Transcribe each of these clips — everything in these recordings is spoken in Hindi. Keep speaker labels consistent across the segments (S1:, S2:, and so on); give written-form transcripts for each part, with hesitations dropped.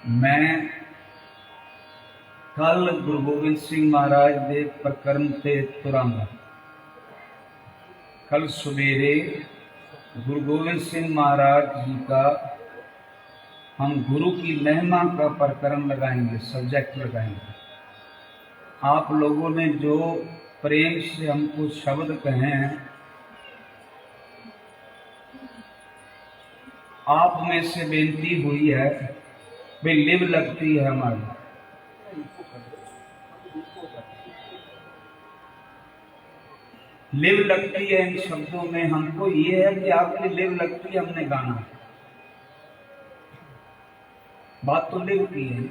S1: मैं कल गुरु गोबिंद सिंह महाराज के प्रकरण से तुरांगा। कल सवेरे गुरु गोबिंद सिंह महाराज जी का हम गुरु की महिमा का प्रकरण लगाएंगे, सब्जेक्ट लगाएंगे। आप लोगों ने जो प्रेम से हमको शब्द कहे हैं, आप में से बेनती हुई है भाई लिव लगती है हमारी, लिव लगती है। इन शब्दों में हमको ये है कि आपकी लिव लगती है, हमने गाना, बात तो लिव की है।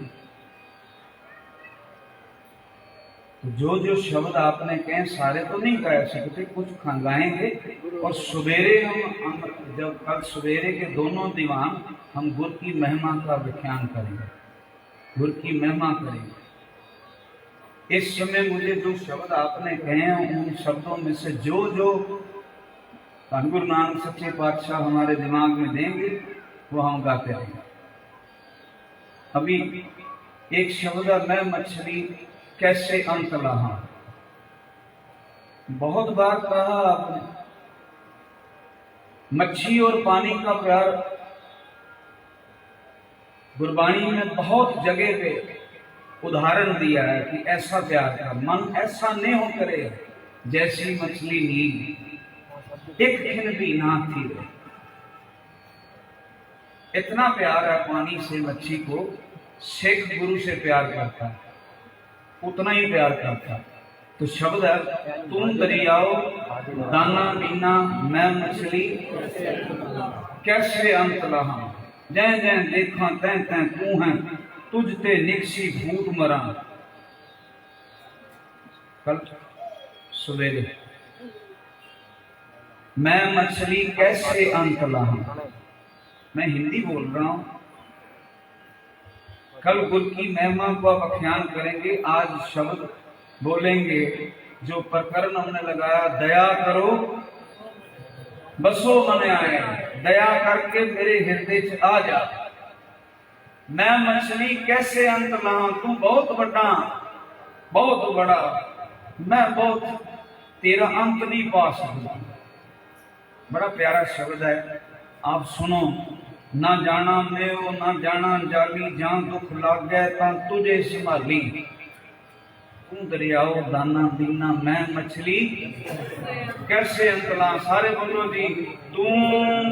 S1: तो जो जो शब्द आपने कहे सारे तो नहीं कह सकते, कुछ गाएंगे। और सवेरे हम जब कल सवेरे के दोनों दीवान हम गुरु की महिमा का व्याख्यान करेंगे, गुरु की महिमा करेंगे। इस समय मुझे जो शब्द आपने कहे हैं उन शब्दों में से जो जो गुरु नानक सच्चे पातशाह हमारे दिमाग में देंगे वो हम गाते रहेंगे। अभी एक शब्द है, मैं मछली कैसे अंत लाहा। बहुत बार कहा आपने, मच्छी और पानी का प्यार गुरबाणी में बहुत जगह पे उदाहरण दिया है कि ऐसा प्यार का मन ऐसा नहीं हो करे जैसी मछली नील एक खिन भी ना थी। इतना प्यार है पानी से मच्छी को, शेख गुरु से प्यार करता है, उतना ही प्यार करता। तो शब्द है, तुम दरियाओ दाना बीना मैं मछली कैसे अंत लहा। जै जै देखा तै तै तू है, तुझते निकसी भूत मरा। कल सवेरे मैं मछली कैसे अंत लहा, मैं हिंदी बोल रहा हूं। कल गुरु की महिमा का व्याख्यान करेंगे। आज शब्द बोलेंगे जो प्रकरण हमने लगाया, दया करो बसो मन आए। दया करके मेरे हृदय से आ जा। मैं मछली कैसे अंत लाऊं, तू बहुत बड़ा बहुत बड़ा, मैं बहुत तेरा अंत नहीं पा सकता। बड़ा प्यारा शब्द है, आप सुनो। ना जाना मेओ ना जाना जाली, जहां दुख लाग गए ता तुझे संभाली। तू दरियाओ दाना दीना मैं मछली कैसे अंतला। सारे बोलो जी, तू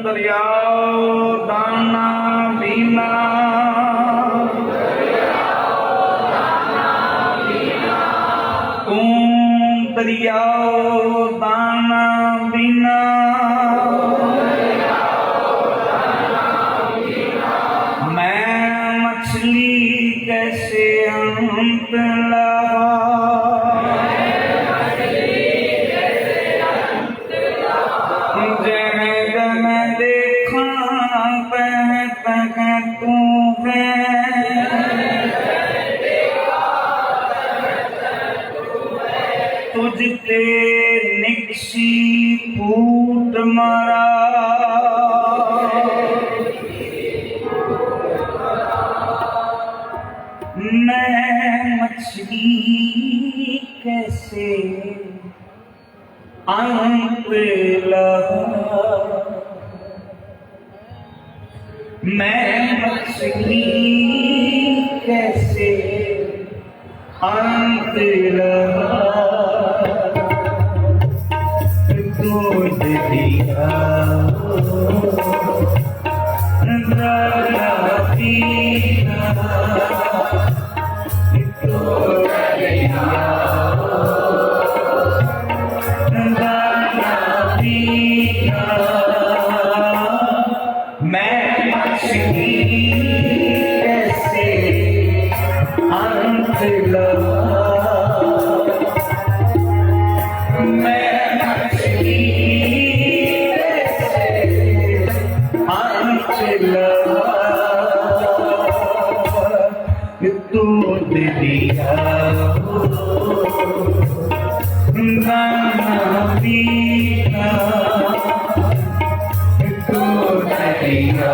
S1: दरियाओ दाना दीना, तू दरियाओ दाना दीना, मैं मछली कैसे अंत लहा। तुझते निकसी फूट मारा। मैं मछली कैसे अंत लहा, मैं मछली कैसे अंत लहा। दूध दिया दरिया पीना, दूध दिया दरिया पीना। मैं मछली कैसे अंत लहा, मैं मछली कैसे अंत लहा। दूध दिया दाना पीना, दूध दिया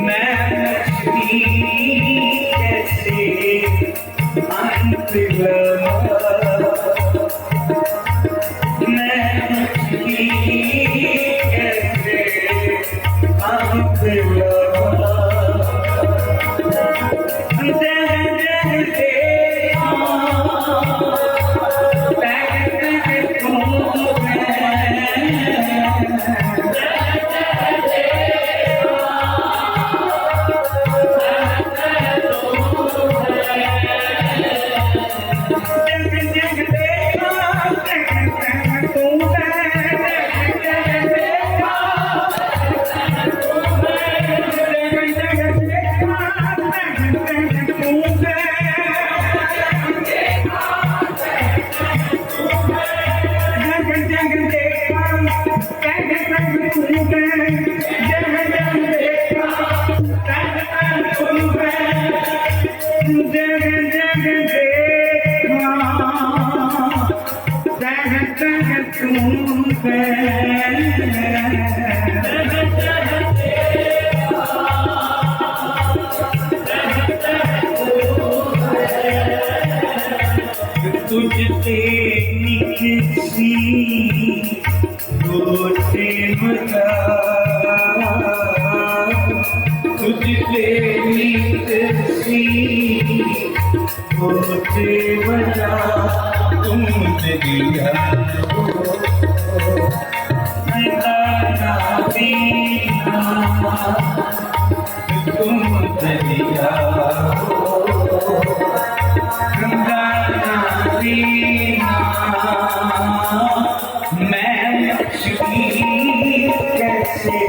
S1: मैं पे निकसी होते बता, तुझ पे निकसी होते बता, तुम दिया तुम दिया मैं लक्ष्मी कैसे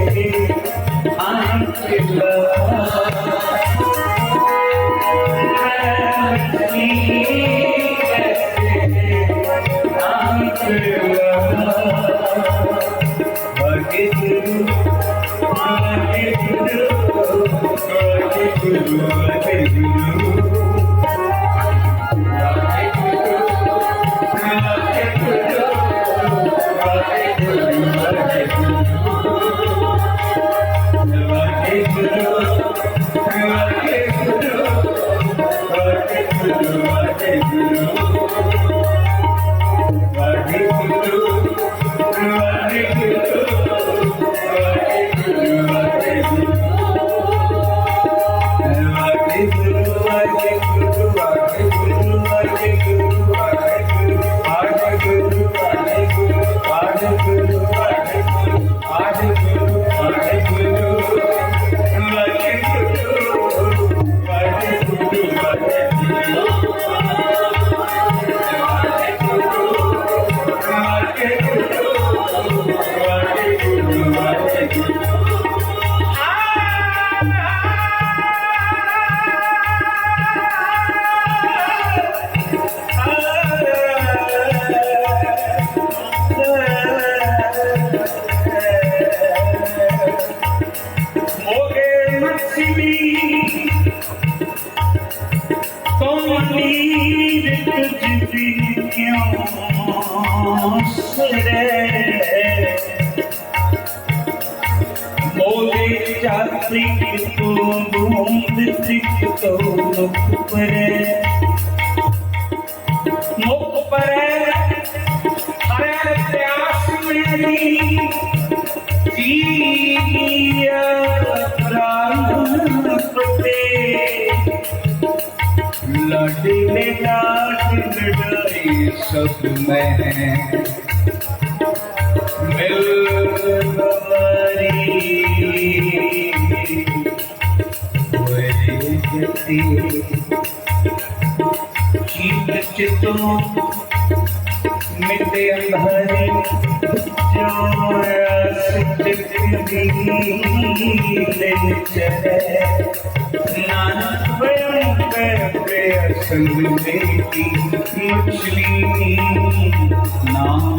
S1: जात्री तो बूंद सिख तो मुख पर हरे प्यास मेरी जिया प्राण पते लड़ने लाड लड़ाई सब में मिल चितों मिटे अंधारे जो नानक भयंकर संग बेटी मछली नाम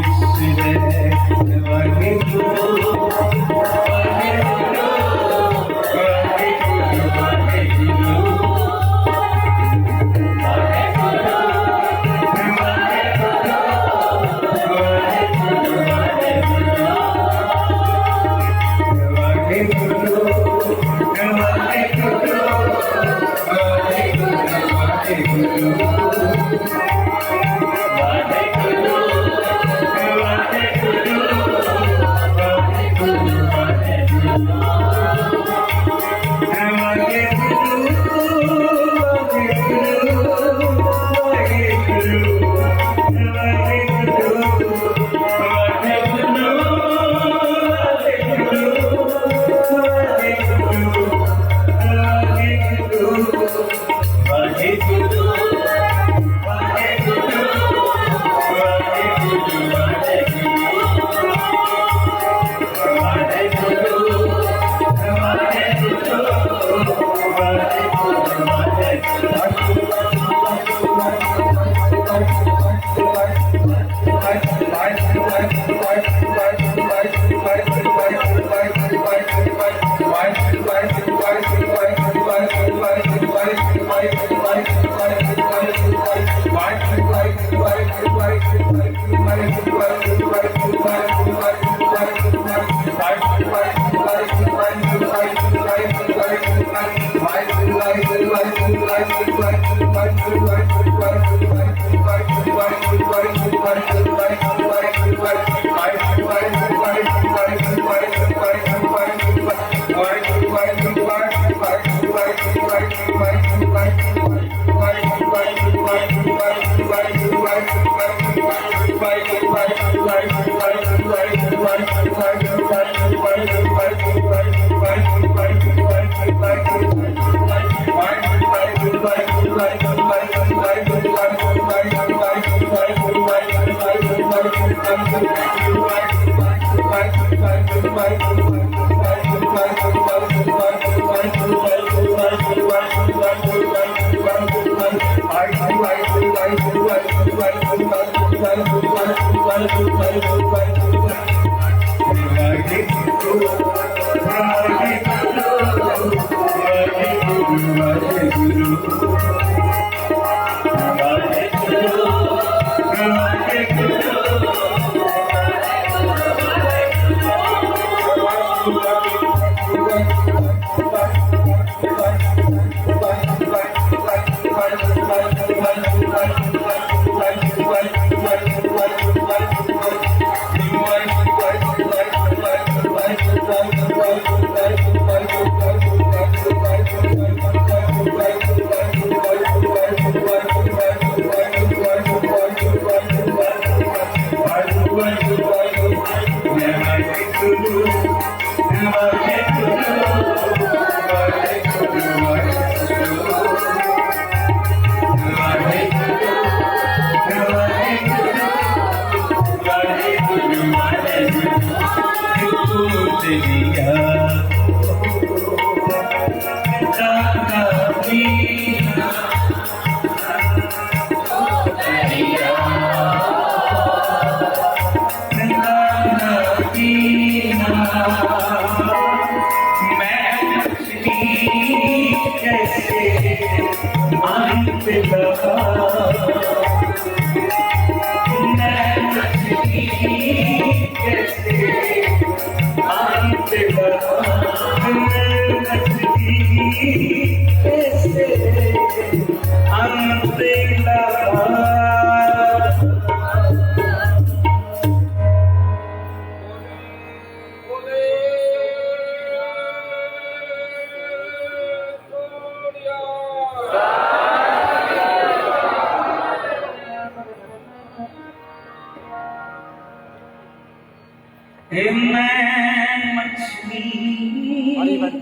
S1: मैं मछली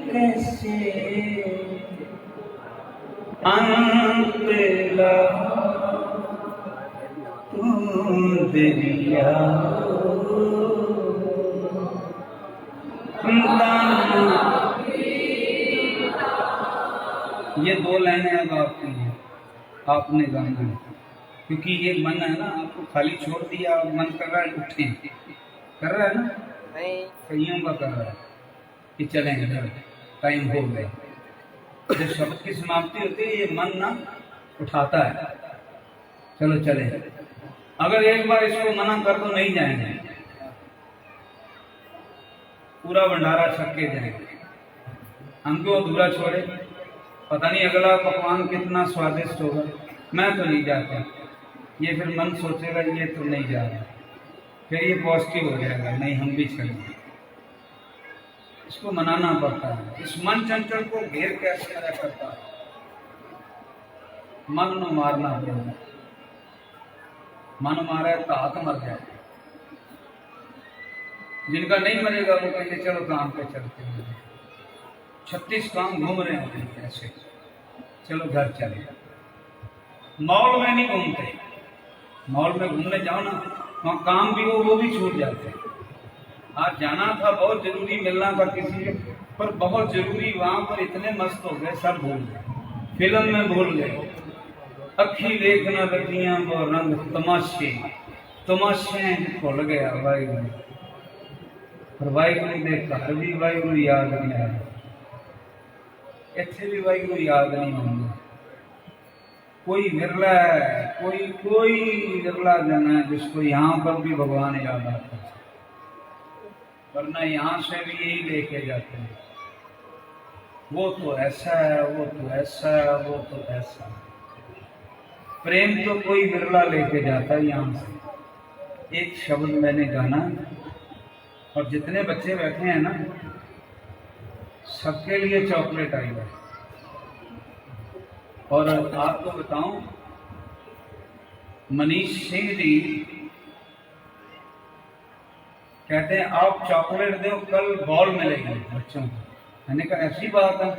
S1: कैसे अंत दरिया ये दो लाइनें अब आपकी हैं, आपने गाना है, क्योंकि ये मन है ना, आपको खाली छोड़ दिया, मन कर रहा है उठे, कर रहा है ना, नहीं कईयों का कर रहा है कि चलेंगे, टाइम हो गया। जब शब्द की समाप्ति होती है ये मन ना उठाता है, चलो चले। अगर एक बार इसको मना कर दो नहीं जाएंगे, पूरा भंडारा छक के जाएंगे। हम क्यों अधूरा छोड़े, पता नहीं अगला पकवान कितना स्वादिष्ट होगा, मैं तो नहीं जाता। ये फिर मन सोचेगा ये तो नहीं जा रहा, फिर ये पॉजिटिव हो जाएगा, नहीं हम भी चलेंगे। इसको मनाना पड़ता है। इस मन चंचल को घेर कैसे करा करता है, मन न मारना पड़ेगा। मन मारा तो हाथ मर जाए। जिनका नहीं मरेगा वो कहेंगे चलो काम पे चलते हैं, 36 काम घूम रहे हैं ऐसे, चलो घर चले। मॉल में नहीं घूमते, मॉल में घूमने जाओ ना, वहाँ काम भी हो वो भी छूट जाते हैं। आज जाना था, बहुत जरूरी मिलना था किसी के, पर बहुत जरूरी वहां पर इतने मस्त हो गए सब भूल गए, फिल्म में भूल गए। अखी देखना लगियां वो रंग तमाशे, तमाशे भूल गया वाहिगुरू। पर वाहिगुरू दे घर भी वाहिगुरू याद नहीं आया, इत्थे भी वाहिगुरू याद नहीं होंगे। कोई विरला है, कोई विरला जन है जिसको यहाँ पर भी भगवान याद आता है, वरना यहाँ से भी यही लेके जाते हैं, वो तो ऐसा है, वो तो ऐसा है, वो तो ऐसा है। प्रेम तो कोई विरला लेके जाता है यहाँ से। एक शब्द मैंने गाना, और जितने बच्चे बैठे हैं ना सबके लिए चॉकलेट आई है। और आपको बताऊं, मनीष सिंह जी कहते हैं आप चॉकलेट दो कल बॉल मिलेगी बच्चों को। मैंने कहा ऐसी बात है,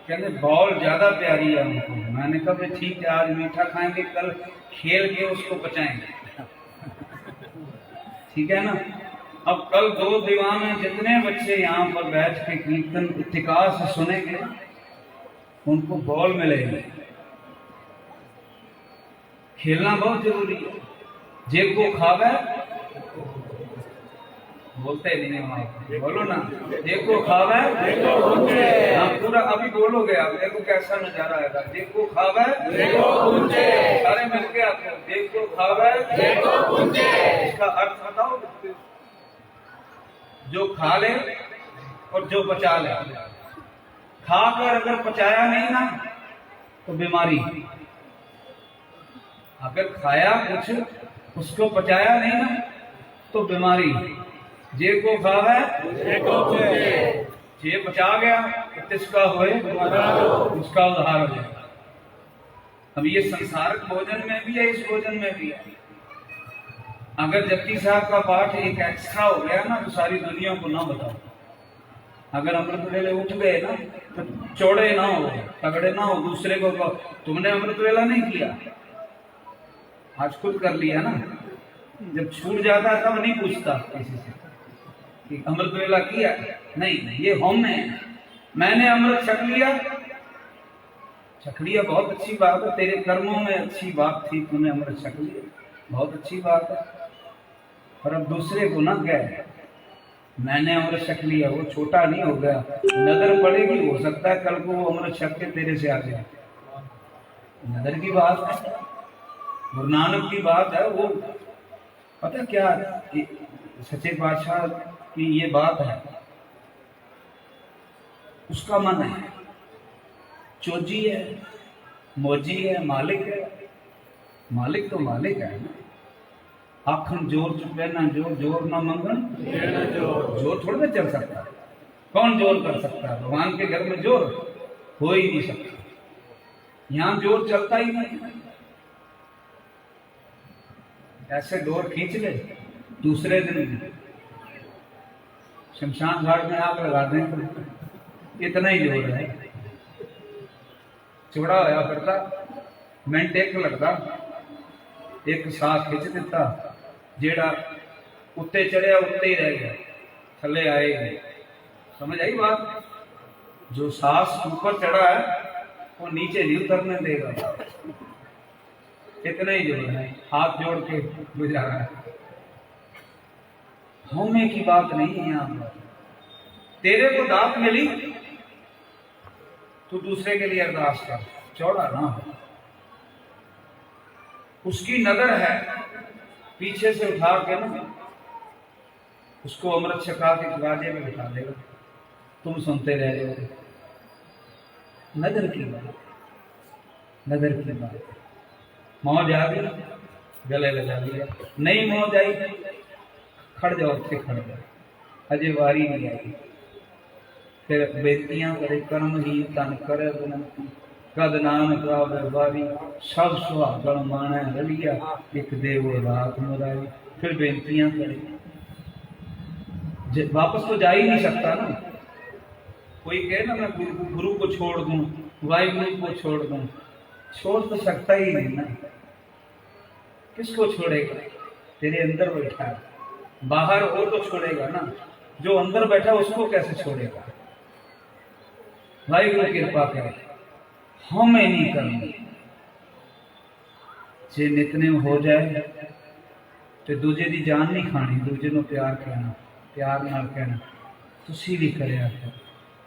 S1: कहते बॉल ज्यादा प्यारी है उनको। मैंने कहा भाई ठीक है, आज मीठा खाएंगे, कल खेल के उसको बचाएंगे, ठीक है ना। अब कल 2 दीवाने जितने बच्चे यहाँ पर बैठ के कीर्तन इत्तिकास से सुनेंगे उनको बॉल मिलेगी। खेलना बहुत जरूरी है। जेब को खावे, बोलते नहीं है वहां, बोलो ना, जेब को खावे हाँ पूरा अभी बोलोगे आप, देखो कैसा नजारा आएगा। जेब को खावे सारे मिलके आते हैं, जेब को खावे इसका अर्थ बताओ। जो खा ले और जो बचा ले। खाकर अगर पचाया नहीं ना तो बीमारी, अगर खाया कुछ उसको पचाया नहीं ना तो बीमारी। जे को खावे जे बचा गया तो तिसका हुए उसका उद्धार हो जाएगा। अब ये संसारिक भोजन में भी है, इस भोजन में भी है। अगर जपजी साहब का पाठ एक एक्स्ट्रा हो गया ना तो सारी दुनिया को ना बताओ। अगर अमृत वेले उठ गए ना तो चौड़े ना हो, तगड़े ना हो, दूसरे को कहो तुमने अमृत वेला नहीं किया, आज खुद कर लिया ना। जब छूट जाता है तब नहीं पूछता किसी से कि अमृत वेला किया, नहीं ये होम में है। मैंने अमृत छक लिया, बहुत अच्छी बात है, तेरे कर्मों में अच्छी बात थी, तूने अमृत छक लिया, बहुत अच्छी बात है। पर अब दूसरे को ना कहे मैंने अमृत छक लिया, वो छोटा नहीं हो गया, नजर पड़ेगी, हो सकता है कल को वो अमृत छक के तेरे से आ गया। नजर की बात है, गुरु नानक की बात है। वो पता क्या सच्चे पातशाह की ये बात है, उसका मन है, चोजी है, मोजी है, मालिक है। मालिक तो मालिक है ना। आखन जोर चुपे ना जोर, जोर ना मंगन जोर थोड़ा ना चल सकता। कौन जोर कर सकता है? भगवान के घर में जोर हो ही नहीं सकता। यहां जोर चलता ही नहीं। ऐसे डोर खींच ले, दूसरे दिन शमशान घाट में आग लगा दें, इतना ही जोर है। चौड़ा होया फिरता, मिनट एक लगता, एक साह खिंच दिता, जेड़ा उत्ते चढ़िया उत्ते ही रह गया, थले आए गए। समझ आई बात? जो सांस ऊपर चढ़ा है वो नीचे नहीं उतरने देगा। इतना ही जोर है, हाथ जोड़ के गुजारा है। होने की बात नहीं है यहां पर। तेरे को दात मिली, तू दूसरे के लिए अरदास कर, चौड़ा ना। उसकी नजर है, पीछे से उठा के ना उसको अमृत छका के गाजे में बिठा देगा, तुम सुनते रह जाओगे। नजर की बात, नजर की बात। मौज आ गई, गले लगा लिया, नहीं मौज आई, खड़ जाओ, उससे खड़ जाओ, अजय वारी नहीं आई। फिर बेटियां करे कर्म ही तन करे बनती, कद नानक वारी सब सुहागण माने रलिया, एक देव रात मुरारी। फिर बेनतियां करे, वापस तो जा ही नहीं सकता ना। कोई कहे ना मैं गुरु को छोड़ दूं, वाहिगुरु को छोड़ दूं, छोड़ तो सकता ही नहीं ना। किसको छोड़ेगा? तेरे अंदर बैठा है, बाहर हो तो छोड़ेगा ना, जो अंदर बैठा उसको कैसे छोड़ेगा? वाहिगुरु कृपा करे, हमें नहीं करनी। जे नितनेम हो जाए तो दूजे दी जान नहीं खानी, दूजे को प्यार कहना, प्यार नाल कहना, तुसी भी करिया करो।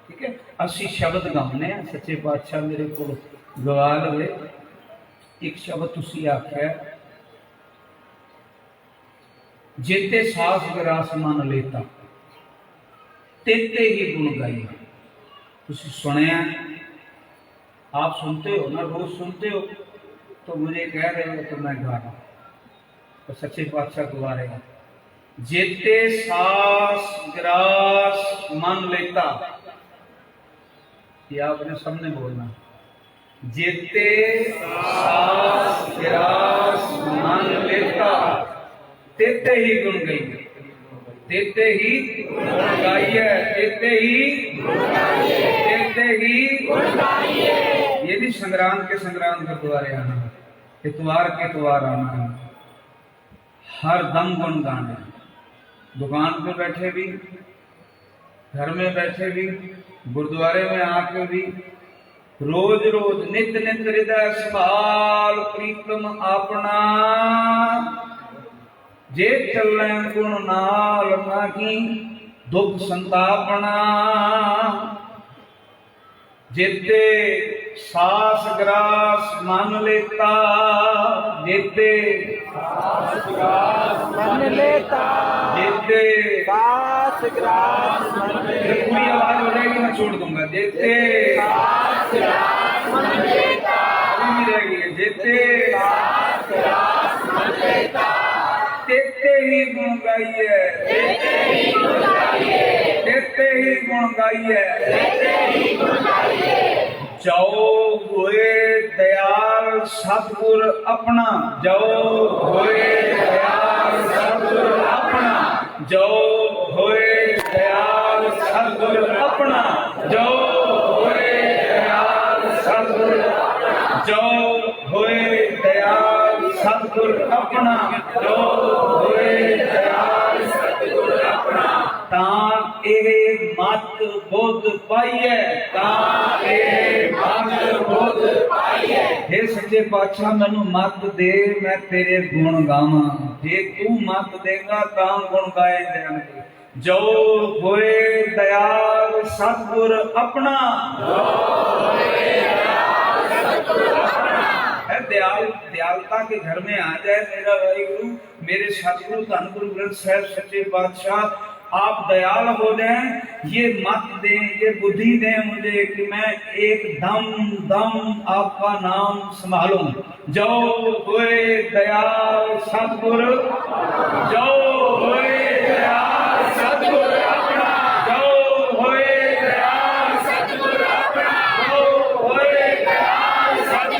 S1: ठीक है, असी शब्द गाने हैं, सच्चे पातशाह मेरे को गवा लवे। एक शब्द तुसी आख्या, जेते सास विरास मन लेता, तेते ही गुण गाई। तुसी सुने, आप सुनते हो ना, रोज सुनते हो, तो मुझे कह रहे हो तो मैं गा रहा हूं, तो सच्चे पातशाह गवा रहे हैं। जेते सास ग्रास मन लेता, ये आपने सबने बोलना। जेते सास ग्रास मन लेता, तेते ही गुण गाइए, तेते ही गुण गाइए, तेते ही तेते ही गुण गाइए। ये भी संग्राम के संग्राम गुरुद्वारे आना, इतवार के इतवार आना, हर दम गुण गाना। दुकान पे बैठे भी, घर में बैठे भी, गुरुद्वारे में आके भी, रोज रोज नित नित हृदय संभाल प्रीतम अपना, जे चले गुण नाल नाकी दुख संतापना। जेते सास ग्रास मान लेता, जेते सास ग्रास मान लेता, जेते सास ग्रास मान लेता। पूरी आवाज हो जाएगी, मैं छोड़ दूंगा। जेते सास ग्रास मान लेता, अभी भी रहेगी। जेते सास ग्रास मान लेता, तेते ही गुण गाइए, तेते ही गुण गाइए, तेते ही गुण गाइए, तेते ही गुण गाइए। जाओ होए दयाल सतगुर अपना, जाओ होए दयाल सतगुर अपना, जाओ होए दयाल सतगुर अपना, जाओ होए दयाल सतगुर अपना, जाओ होए दयाल सतगुर अपना, जो होए दयाल सतगुर अपना। तां ਇਹ ਮਤ ਬੁੱਧ ਪਾਈਐ, ਤਾਂ ਇਹ ਮਤ ਬੁੱਧ ਪਾਈਐ। हे सच्चे पातशाह मैनू मत दे, मैं तेरे गुण गावां। जे तू मत देगा तां गुण गाए जाणगे। जो होए दयाल सतगुर अपना, जो होए दयाल सतगुर अपना। दयाल दयालता के घर में आ जाए मेरा वाहिगुरु, मेरे सतगुरु धन गुरु ग्रंथ साहिब सच्चे पातशाह, आप दयाल हो जाएं, ये मत दें, ये बुद्धि दें मुझे कि मैं एक दम दम आपका नाम संभालूं। जो होए दयाल सतगुर, जो होए दयाल सतगुर अपना, जो होए दयाल सतगुर अपना, जो होए दयाल सतगुर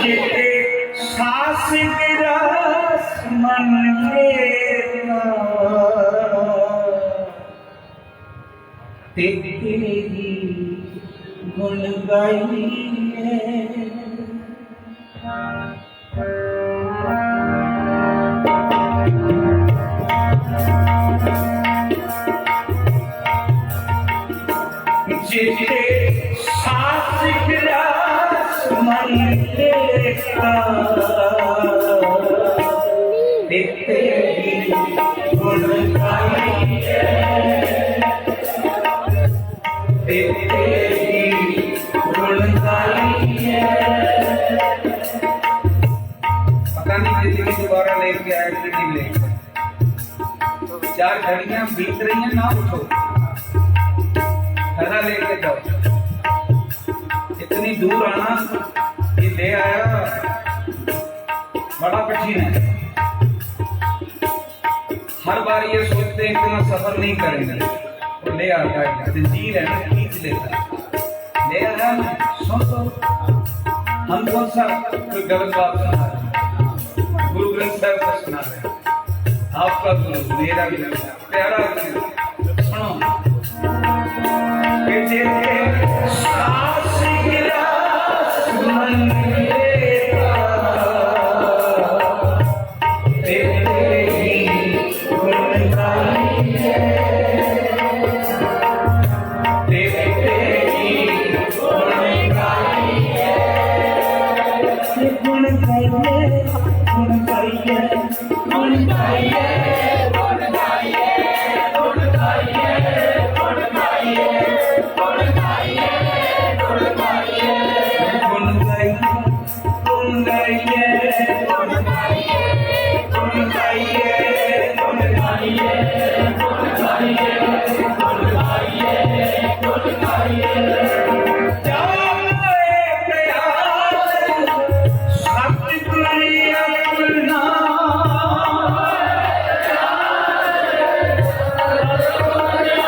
S1: जिते सास गिरास मन लेना तेरी गुण गाइए जिते सास गिरास मन लेना तेरी गुण गाइए तेरी गुण गाइए। पता नहीं जिंदगी दोबारा लेके आए कि नहीं लेके। 4 घड़ियां बीत रही हैं, ना उठो, खरा लेके जाओ। इतनी दूर आना, ये ले आया बड़ा कठिन है। हर बार ये सोचते हैं इतना सफर नहीं करेंगे, तो ले आता है, जंजीर है ना, खींच लेता है। ले आया, सुन तो हम कौन सा कोई गलत बात सुना रहे हैं? गुरु ग्रंथ साहिब को सुना रहे हैं, आपका गुरु, मेरा गुरु, प्यारा गुरु। सुनो, सास गिरास मन लेना तेरी गुण गाइए तेरी गुण गाइए गुण गाइए गुण गाइए गुण गाइए गुण गाइए गुण गाइए गुण गाइए गुण गाइए गुण गाइए गुण गाइए गुण गाइए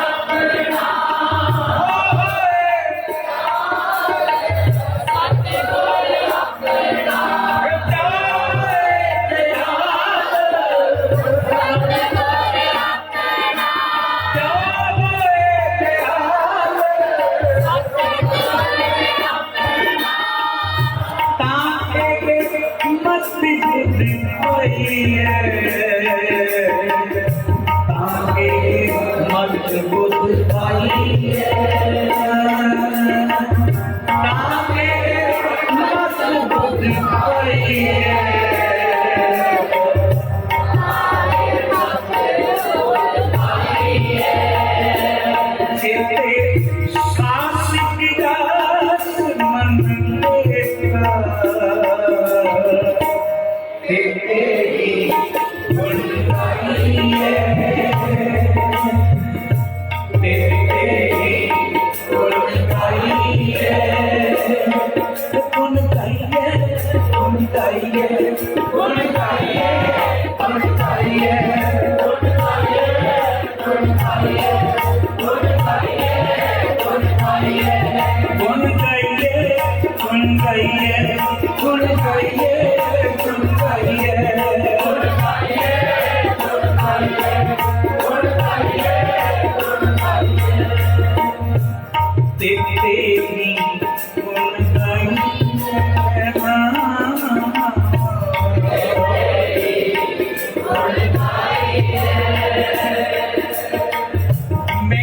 S1: गुण गाइए गुण गाइए गुण गाइए गुण गाइए गुण गाइए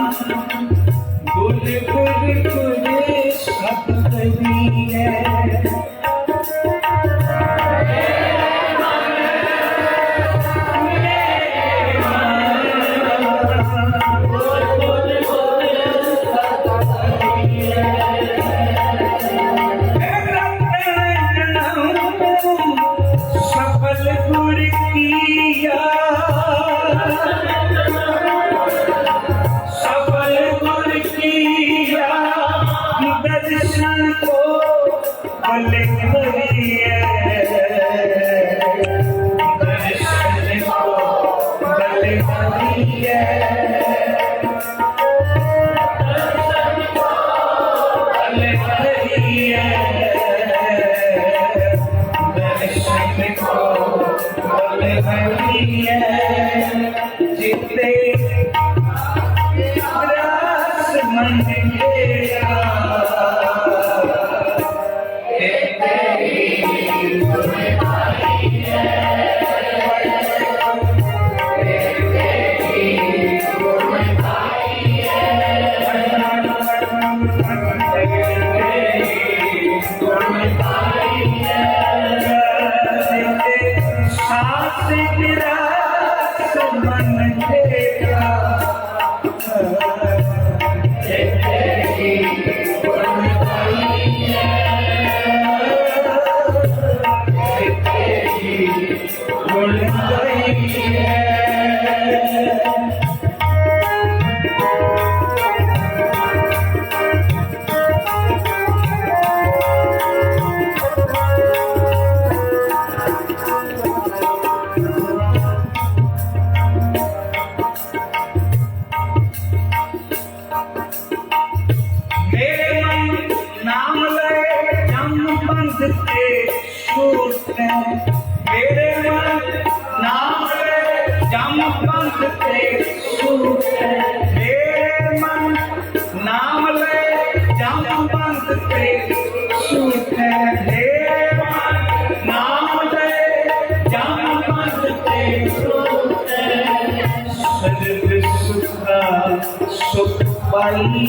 S1: गुण गाइए।
S2: Yeah.
S1: घेरा तेरी गुणगाई है मेरे मन नाम ले जम पंथ के सूत मेरे मन नाम ले जम पंथ के सूत मेरे मन नाम ले जम पंथ के सूत सर्व सुख सुख पाई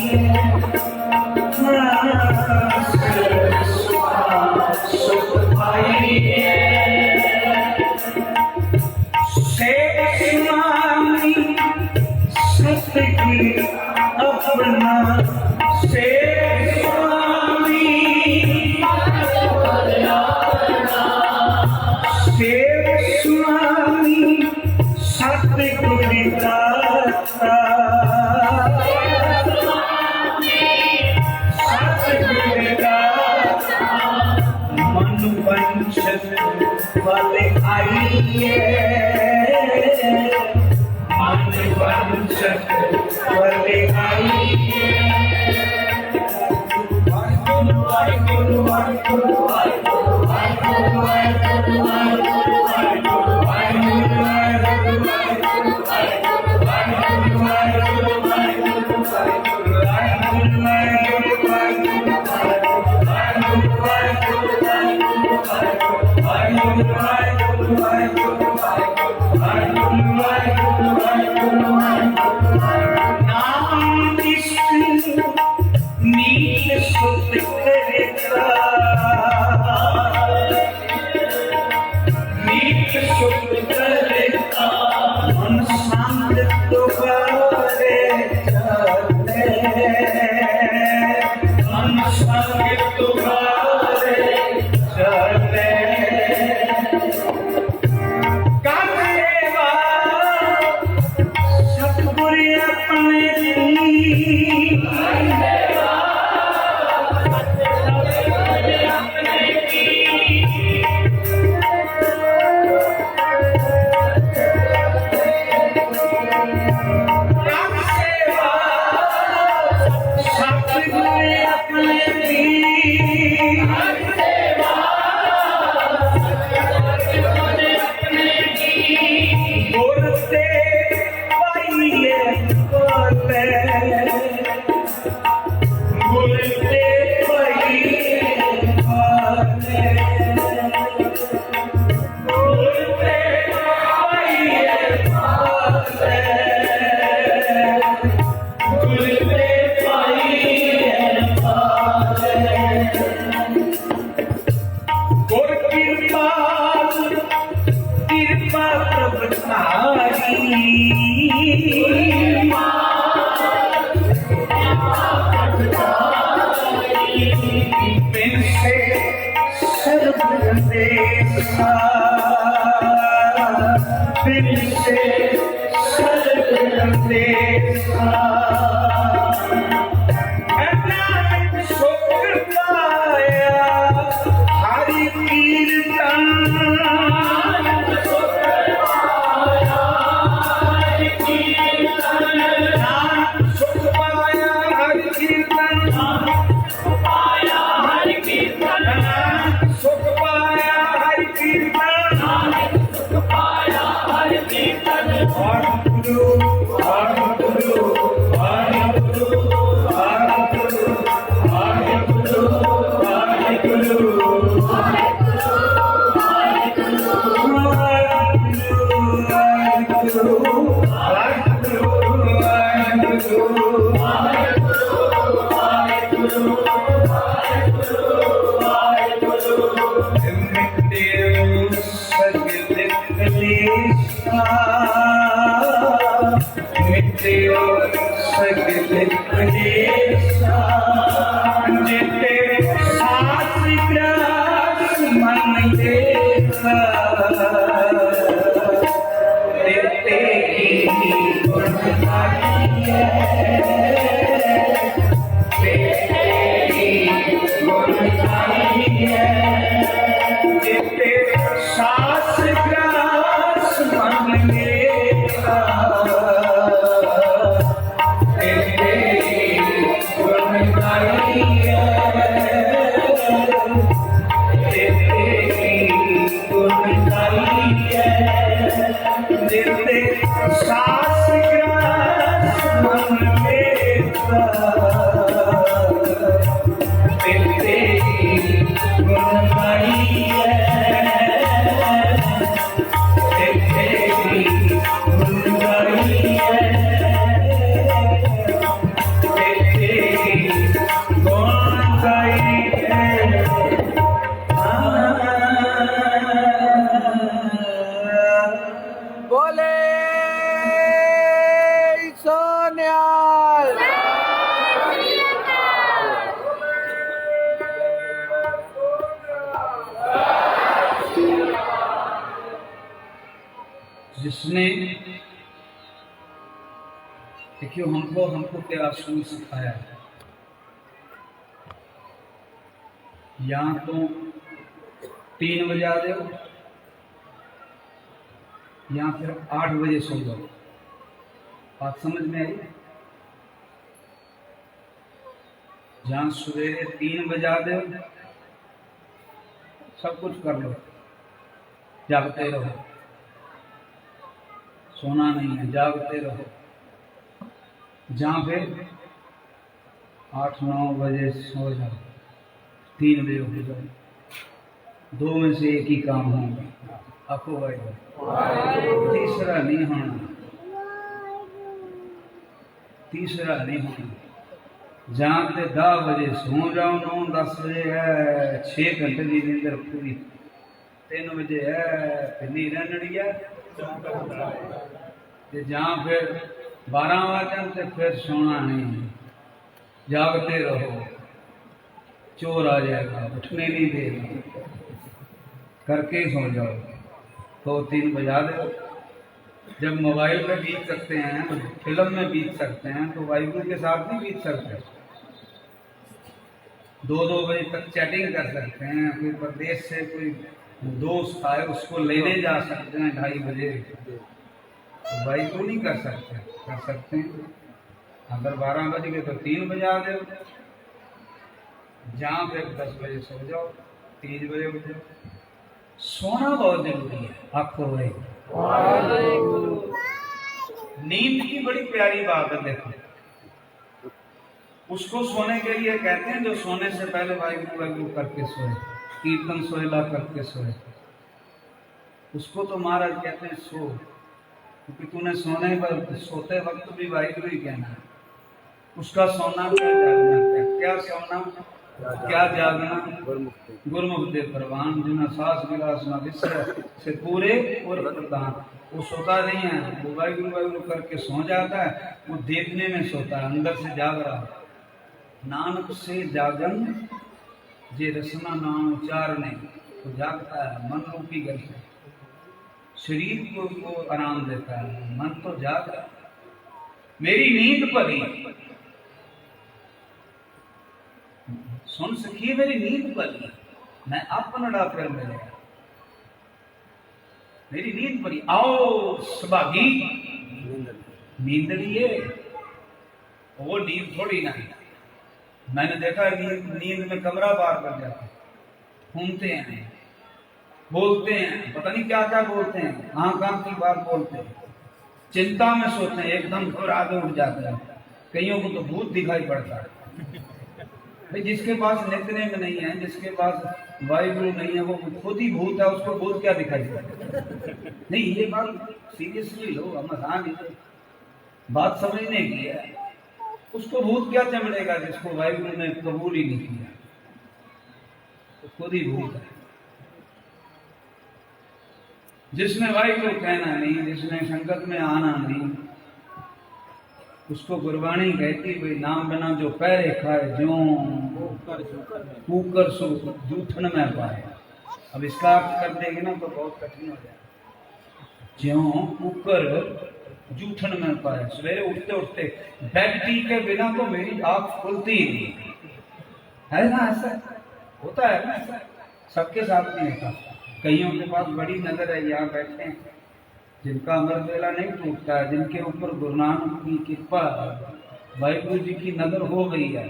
S1: सुख पाई सतगुरु अपना से स्वामी सेव स्वामी सतगुरु दाता सतगुरु दाता मन वंशत वाले आइए वंशत वाले आइए नील सुत करता नील सुत करता मन शांत तुम्हारे चलते मन शांत तुम्हारे चलते सतगुरु अपने जिसने देखियो हमको क्या असूल सिखाया है, या तो 3 बजा दो या फिर 8 बजे सो जाओ। बात समझ में आई? जहां सवेरे 3 बजा दो सब कुछ कर लो, जागते रहो, सोना नहीं है, जागते रहो। जहां पे 8-9 बजे सो जाओ, 3 बजे उठ जाओ, 2 में से एक ही काम होगा, आपको भाई तीसरा नहीं होना, तीसरा नहीं होना। जहां पे 10 बजे सो जाओ, 9-10 बजे है 6 घंटे की नींद पूरी, 3 बजे है फिर नहीं रहनी है। जहां फिर 12 बजे से फिर सोना नहीं, जागते रहो, चोर आ जाएगा, उठने नहीं देगा, करके सो जाओ। 2-3 बजा दो। जब मोबाइल में बीत सकते हैं, फिल्म में बीत सकते हैं, तो वाइफू के साथ नहीं बीत सकते। 2-2 बजे तक चैटिंग कर सकते हैं, कोई प्रदेश से कोई दोस्त आए उसको लेने जा सकते हैं 2:30 बजे, तो वाइफू नहीं कर सकते, कर सकते हैं। अगर 12 बज गए तो 3 बजा दो, जहाँ पे 10 बजे सो जाओ, 3 बजे उठ जाओ। सोना बहुत जरूरी है आपको भाई। नींद की बड़ी प्यारी बात है। देखो, उसको सोने के लिए कहते हैं जो सोने से पहले वाहिगुरु करके सोए, कीर्तन सोहेला करके सोए, उसको तो महाराज कहते हैं सो, क्योंकि तूने सोने पर सोते वक्त भी वाहिगुरु ही कहना है। उसका सोना क्या जागना, क्या सोना क्या जागना, गुरमुख दे प्रवान जिना सास विलास ना विसर से पूरे और प्रदान। वो सोता नहीं है, वो वाहिगुरु वाहिगुरु करके सो जाता है, वो देखने में सोता है, अंदर से जाग रहा है। नानक से जागन जे रसना नाम उच्चारने, तो जागता है मन रूपी गल से, शरीर को आराम देता है, मन तो जाग रहा है। मेरी नींद पड़ी, सुन सखी मेरी नींद पड़ी, मैं अपनड़ा कर मिले, मेरी नींद पड़ी, आओ सभागी नींद लिए। वो नींद थोड़ी ना, मैंने देखा नींद में कमरा बार कर जाते, घूमते हैं, बोलते हैं, पता नहीं क्या क्या बोलते हैं, कहाँ की बात बोलते हैं, चिंता में सोते हैं, एकदम फिर आगे उठ जाते हैं। कईयों को तो भूत दिखाई पड़ता है। भाई जिसके पास नित्य में नहीं है, जिसके पास वाहिगुरु नहीं है, वो खुद ही भूत है, उसको भूत क्या दिखाई पड़ता है? नहीं, ये बात सीरियसली लो, मजाक नहीं, बात समझने की है। उसको भूत क्या चमड़ेगा जिसको वाहिगुरु ने कबूल ही नहीं किया, तो खुद ही भूत है। जिसने वाहिगुरु कहना नहीं, जिसने संगत में आना नहीं, उसको गुरबाणी कहती भाई नाम बिना जो पैरे खाए, ज्यों कुकर सो जूठन में पाए। अब इसका अर्थ कर देंगे ना तो बहुत कठिन हो जाए। ज्यों कुकर जूठन में पाए, सवेरे उठते उठते बेड टी के बिना तो मेरी आंख खुलती ही नहीं है ना। ऐसा होता है ना, ऐसा सबके साथ नहीं होता। कईयों के पास बड़ी नजर है, यहाँ बैठे हैं, जिनका अमृत वेला नहीं टूटता है, जिनके ऊपर गुरु नानक की कृपा, वाहिगुरु जी की नजर हो गई है,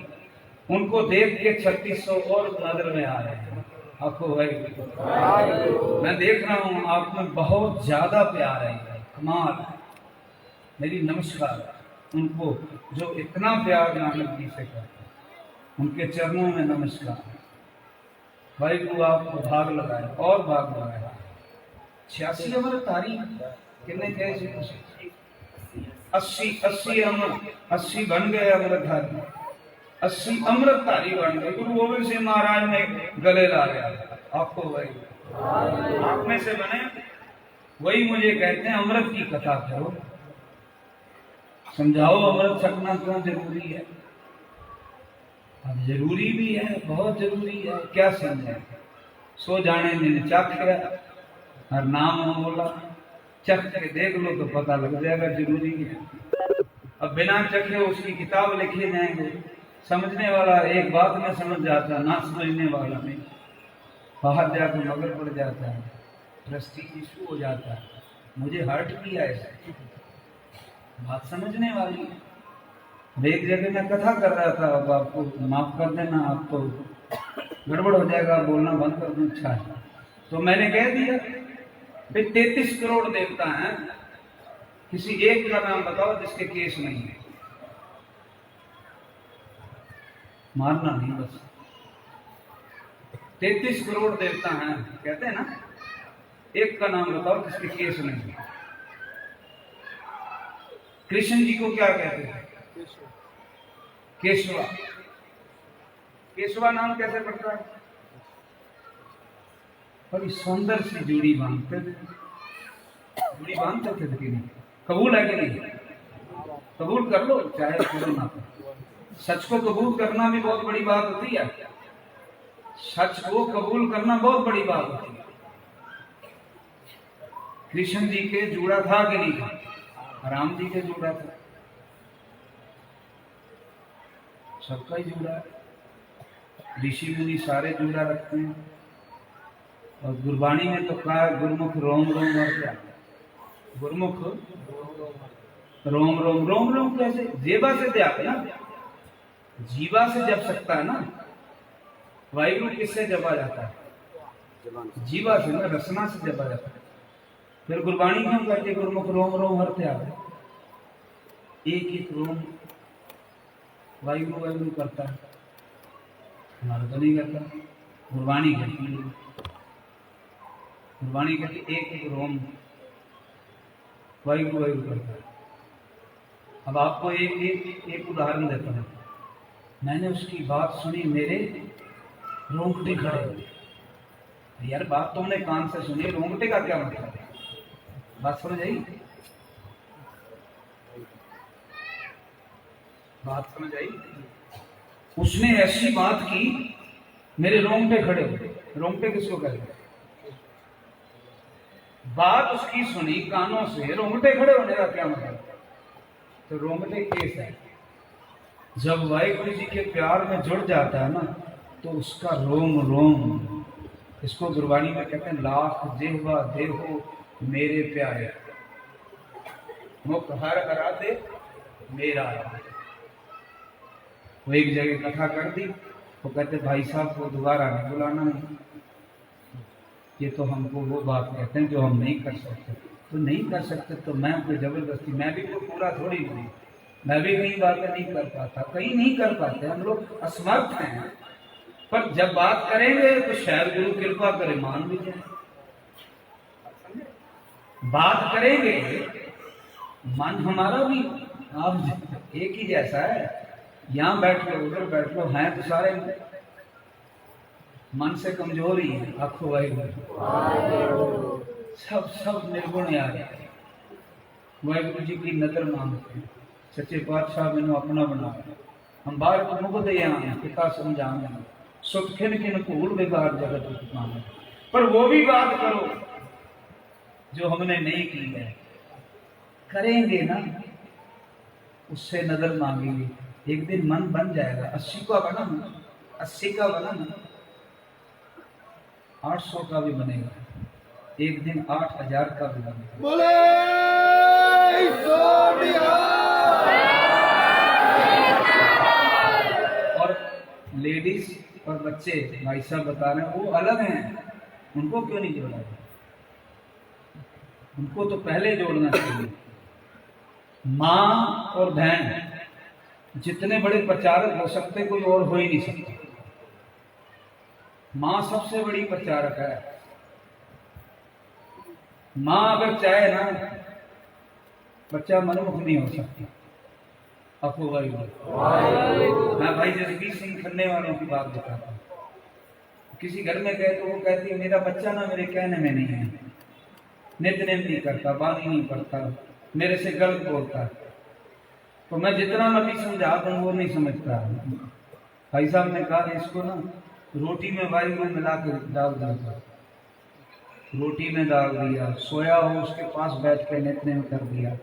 S1: उनको देख के 3600 और नजर में आ रहे हैं। आपको वाहिगुरु, मैं देख रहा हूँ आप में बहुत ज्यादा प्यार है, कमाल। मेरी नमस्कार उनको जो इतना प्यार नानक जी से करते, उनके चरणों में नमस्कार। वाहिगुरु आपको भाग लगाए और भाग लगाए। 86 अमृत तारी कितने कहे, 80 अमृत, 80 बन गए अमृतधारी, 80 अमृतधारी बन गए। गुरु गोविंद सिंह महाराज ने गले ला लिया आपको, वही आप में से बने। वही मुझे कहते हैं अमृत की कथा करो, समझाओ अमृत छकना क्यों जरूरी है। अब जरूरी भी है, बहुत जरूरी है, क्या समझे। सो जाने दिन चाख्या हर नाम बोला, चख के देख लो तो पता लग जाएगा, जरूरी है। अब बिना चखे उसकी किताब लिखे जाएंगे। समझने वाला एक बात में समझ जाता, ना समझने वाला नहीं, बाहर जाकर मगर पड़ जाता है, ट्रस्टी इशू हो जाता है, मुझे हर्ट किया ऐसा। बात समझने वाली है। एक जगह मैं कथा कर रहा था, अब आपको माफ कर देना, आप तो गड़बड़ हो जाएगा, बोलना बंद कर दूं। अच्छा है तो मैंने कह दिया भाई 33 करोड़ देवता हैं, किसी एक का नाम बताओ जिसके केस नहीं है। मारना नहीं बस। 33 करोड़ देवता हैं कहते हैं ना, एक का नाम बताओ जिसके केस नहीं है। कृष्ण जी को क्या कहते हैं? केशवा। केशवा नाम कैसे पड़ता है? बड़ी सुंदर सी जोड़ी बांधते थे, जोड़ी बांधते थे कि नहीं? कबूल है कि नहीं? कबूल कर लो, चाहे करो ना करो। सच को कबूल करना भी बहुत बड़ी बात होती है। सच को कबूल करना बहुत बड़ी बात होती है। कृष्ण जी के जोड़ा था कि नहीं था? राम जी के जोड़ा था, सबका ही जोड़ा है। ऋषि मुनि सारे जोड़ा रखते हैं। और गुरबाणी में तो कहा गुरमुख रोम रोम और क्या? गुरमुख रोम रोम। रोम रोम कैसे? जेबा से त्याग ना, जीवा से जप सकता है ना। वायु किससे जपा जाता है? जीवा से ना, रसना से जपा जाता है। फिर गुरबाणी क्यों कहते गुरमुख रोम रोम हर त्याग? एक एक रोम वायु वायु करता है, हमारा तो नहीं करता। गुरबाणी कहती है, गुरबाणी कहती एक एक रोम वायु वायु करता है। अब आपको एक उदाहरण देता हूँ। मैंने उसकी बात सुनी, मेरे रोंगटे खड़े हो। यार बात तुमने कान से सुनी, रोंगटे का क्या मतलब है? बात समझ आई? बात समझ आई? उसने ऐसी बात की, मेरे रोंगटे खड़े हो। रोंगटे किसको कहते हैं? बात उसकी सुनी कानों से, रोंगटे खड़े होने का क्या मतलब? तो रोंगटे केस है। जब वाहिगुरु जी के प्यार में जुड़ जाता है ना, तो उसका रोम रोम, इसको गुरबाणी में कहते हैं लाख जिह्वा देहो मेरे प्यारे, मुख हर हरा दे मेरा। वो एक जगह कथा कर दी, वो कहते भाई साहब को दोबारा नहीं बुलाना है, ये तो हमको वो बात कहते हैं जो हम नहीं कर सकते। तो नहीं कर सकते तो मैं कोई जबरदस्ती, मैं भी कोई पूरा थोड़ी नहीं, मैं भी कई बातें नहीं कर पाता, कहीं नहीं कर पाते, हम लोग असमर्थ हैं। पर जब बात करेंगे तो शायद गुरु कृपा करे मान भी जाए। बात करेंगे, मन हमारा भी आप एक ही जैसा है। यहां बैठ लो उधर बैठ लो, हैं तो सारे मन से कमजोर ही है। आखो वाहिगुरु, सब निर्गुण यार। वाहिगुरु जी की नजर मांगते हैं, सच्चे पातशाह मैंने अपना बना, हम बाहर को मुख दे पिता समझाने, सुख खिन खिन भूल बेकार जगत उत्पान। पर वो भी बात करो जो हमने नहीं की है, करेंगे ना, उससे नजर मांगेंगे, एक दिन मन बन जाएगा। 80 का बना ना, 80 का बना ना, 800 का भी बनेगा, एक दिन 8000 का भी बनेगा। बोले और लेडीज और बच्चे भाई साहब बता रहे हैं वो अलग हैं, उनको क्यों नहीं जोड़ा? उनको तो पहले जोड़ना चाहिए। माँ और बहन जितने बड़े प्रचारक हो सकते कोई और हो ही नहीं सकता। माँ सबसे बड़ी प्रचारक है। माँ अगर चाहे ना, बच्चा मनमुख नहीं हो सकता। आपको मैं भाई जसबीर सिंह खन्ने वालों की बात बताता हूँ। किसी घर में गए तो वो कहती है मेरा बच्चा ना मेरे कहने में नहीं है, नित्य नहीं करता, बानी नहीं पढ़ता, मेरे से गलत बोलता है। तो मैं जितना मर्जी समझा दूं वो नहीं समझता। भाई साहब ने कहा इसको ना रोटी में वायु में मिला कर डाल देता, रोटी में डाल दिया, सोया हो उसके पास बैठ के नित्य में कर दिया।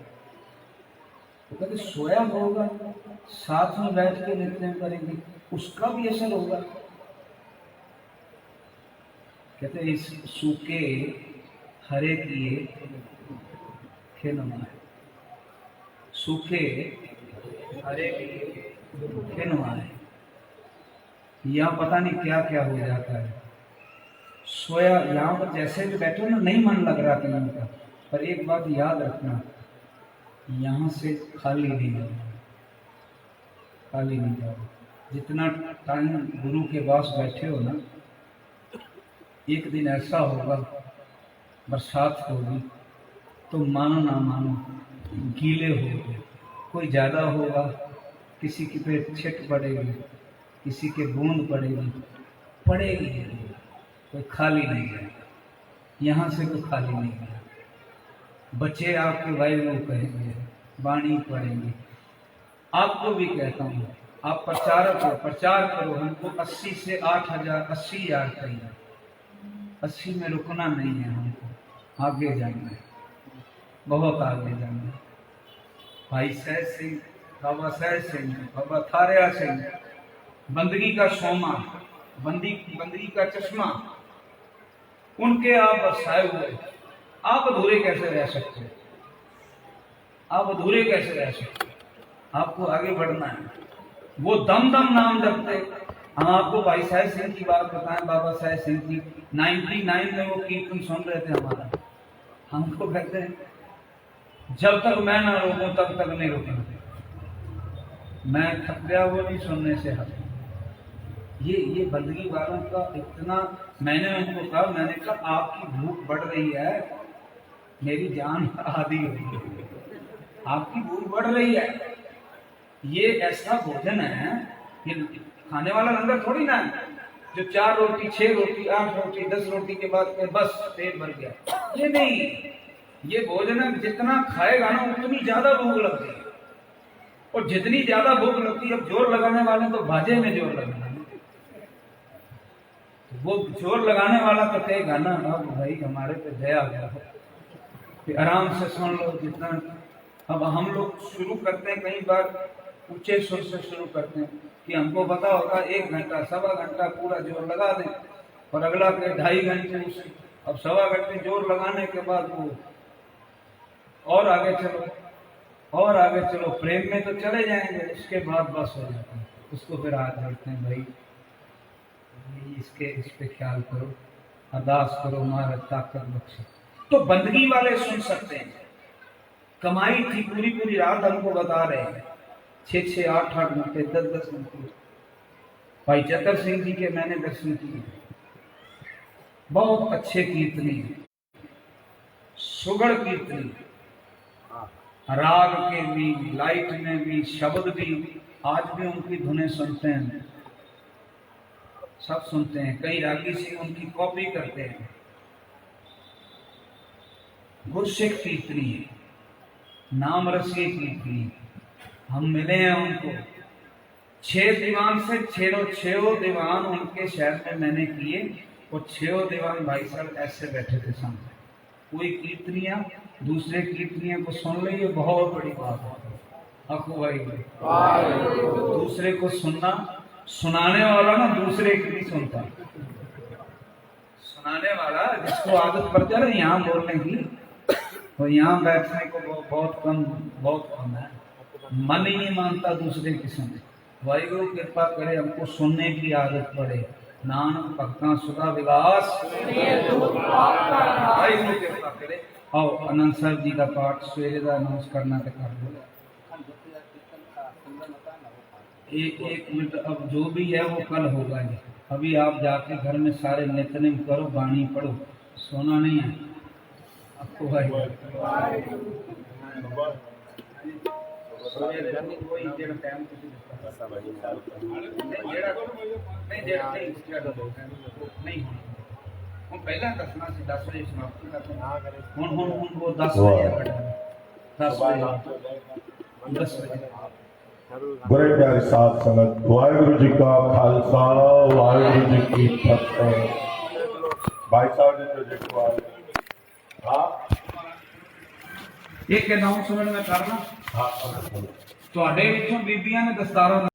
S1: तो कहते सोया होगा, साथ में बैठ के नित्य में करेंगे, उसका भी असर होगा। कहते इस सूखे हरे किए खिनवाए, सूखे हरे किए खिनवाए। यहाँ पता नहीं क्या क्या हो जाता है। सोया यहाँ पर जैसे भी बैठो ना, नहीं मन लग रहा कहीं का, पर एक बात याद रखना, यहाँ से खाली नहीं जाओ, खाली नहीं जाओ। जितना टाइम गुरु के पास बैठे हो ना, एक दिन ऐसा होगा, बरसात होगी तो मानो ना मानो गीले होंगे। कोई ज़्यादा होगा, किसी की पे छिट पड़ेगी, किसी के बूंद पड़ेगी, पड़ेगी, कोई खाली नहीं है। यहाँ से कोई खाली नहीं है। बच्चे आपके भाई लोग कहेंगे, वाणी पढ़ेंगे। आपको भी कहता हूँ, आप प्रचारक हो, प्रचार करो। हमको 80 से 8,000 80,000 चाहिए। 80 में रुकना नहीं है, हमको आगे जाना है, बहुत आगे जाना है। भाई सहज सिंह, बाबा सहज सिंह, बाबा थारिया सिंह, बंदगी का सोमा, बंदगी का चश्मा, उनके आप बरसाए हुए, आप अधूरे कैसे रह सकते? आप अधूरे कैसे रह सकते? आपको आगे बढ़ना है। वो दम दम नाम जपते। हम आपको भाई सहज सिंह की बात बताएं, बाबा सहज सिंह की 99 में वो कीर्तन सुन रहे थे हमारा। हमको कहते हैं जब तक मैं ना रोकूं तब तक नहीं रुकना। मैं थक गया वो नहीं सुनने से हट। ये बंदगी वालों का इतना, मैंने उनको कहा, मैंने कहा आपकी भूख बढ़ रही है, मेरी जान आधी हो रही है, आपकी भूख बढ़ रही है। ये ऐसा भोजन है, ये खाने वाला लंगर थोड़ी ना है जो 4 रोटी 6 रोटी 8 रोटी 10 रोटी के बाद बस पेट भर गया। ये नहीं, ये भोजन है जितना खाएगा ना उतनी ज्यादा भूख लगती है, और जितनी ज्यादा भूख लगती है, अब जोर लगाने वाले तो भाजे में जोर लगाना, वो जोर लगाने वाला तो कहेगा ना, अब भाई हमारे पे दया गया, फिर आराम से सुन लो जितना। अब हम लोग शुरू करते हैं, कई बार ऊंचे सुर से शुरू करते हैं कि हमको पता होगा 1 घंटा 1.25 घंटा पूरा जोर लगा दें, और अगला के 2.5 घंटे उसे, अब 1.25 घंटे जोर लगाने के बाद वो और आगे चलो, और आगे चलो, प्रेम में तो चले जाएंगे, उसके बाद बस हो जाता है। उसको फिर हाथ जोड़ते हैं, भाई इस पे ख्याल करो, अरदास करो, हमारा ताकत बख्शे। तो बंदगी वाले सुन सकते हैं। कमाई थी पूरी रात, हमको बता रहे हैं 6 8 घंटे 10 घंटे। भाई चतर सिंह जी के मैंने दर्शन किए, बहुत अच्छे कीर्तनी, सुगढ़ कीर्तनी, राग के भी, लाइट में भी, शब्द भी। आज भी उनकी धुनें सुनते हैं, सब सुनते हैं। कई रागी सिंह उनकी कॉपी करते हैं। गुरसिख कीर्तनी है, नाम रसी कीर्तनी। हम मिले हैं उनको 6 दीवान से, 6 दीवान उनके शहर में मैंने किए, और 6 दीवान भाई साहब ऐसे बैठे थे सामने। कोई कीर्तनियां दूसरे कीर्तनियां को सुन ली, ये बहुत बड़ी बात है। अखू भाई दूसरे को सुनना, सुनाने वाला ना दूसरे की नहीं सुनता। सुनाने वाला जिसको आदत पड़ जाए यहाँ बोलने की, तो यहाँ बैठने को बहुत कम है। मन ही नहीं मानता दूसरे की सुने। वाहिगुरु कृपा करे हमको सुनने की आदत पड़े। नानक भक्ता सुधा विलास, वाहिगुरु कृपा करे। और आनंद साहब जी का पाठ सवेरे का अनाउंस करना तो कर दो। एक मिनट, अब जो भी है वो कल होगा जी। अभी आप जाके घर में सारे नित्यनेम करो, वाणी पढ़ो, सोना नहीं है आपको। पहला दसना से 10 बजे समाप्त करते वो 10 बजे 10 बजे।
S2: बड़े प्यारे साथ संगत, वाहिगुरु जी का खालसा, वाहिगुरु जी की फतेह। भाई साहब ने प्रोजेक्ट हाँ
S1: एक अनाउंसमेंट मैं करना
S2: हाँ
S1: ਤੁਹਾਡੇ ਵਿੱਚੋਂ ਬੀਬੀਆਂ ਨੇ ਦਸਤਾਰਾਂ